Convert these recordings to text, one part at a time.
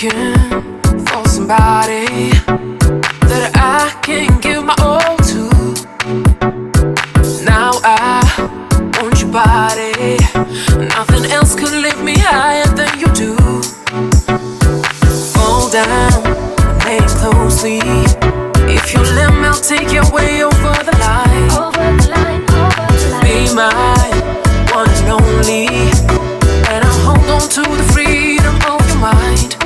Looking for somebody that I can give my all to. Now I want your body. Nothing else could lift me higher than you do. Fall down, lay closely. If you let me, I'll take your way over the line. Be my one and only, and I'll hold on to the freedom of your mind.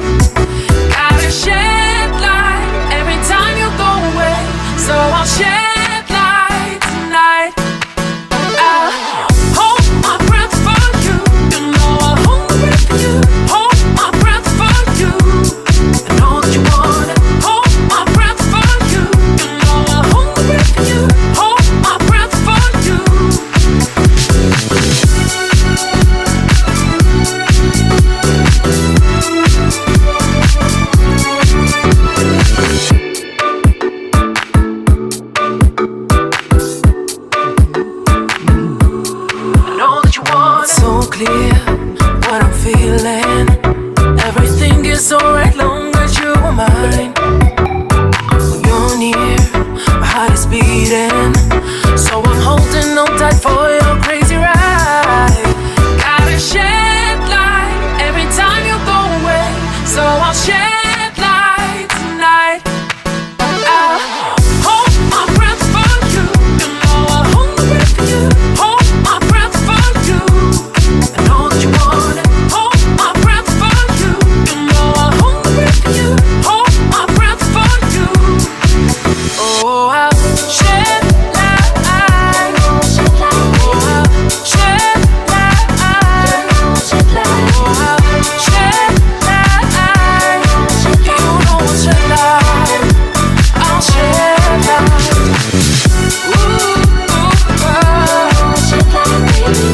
Gotta shed light every time you go away, so I'll shed light tonight. I'll hold my breath for you. You know I'll hold my breath for you. Hold my breath for you. I know that you want it. Hold my breath for you. You know I'll hold my breath for you. Hold my breath for you. So clear what I'm feeling. Everything is alright long as you are mine. When you're near, my heart is beating, so I'm holding on tight for your crazy ride. Gotta shed light every time you go away, so I'll shed light tonight. I'll hold my breath for you. You know I'll hold my breath for you. Hold my breath for you. I know that you want it. Hold my breath for you. You know I'll hold my breath for you. Hold my breath for you. Oh, I'll shed light. Oh, I'll shed light. Oh, I'll shed light. You know I'll shed light. I'll shed light. Ooh, I'll shed light, baby.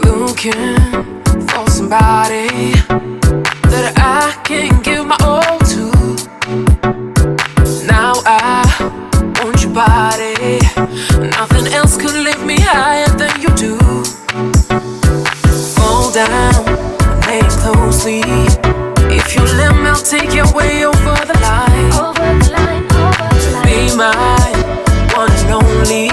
Looking for somebody that I can give my all to. Now I want your body. Nothing else could lift me higher than you do. Fall down, lay closely. If you let me, I'll take your way over the line. Be my one and only,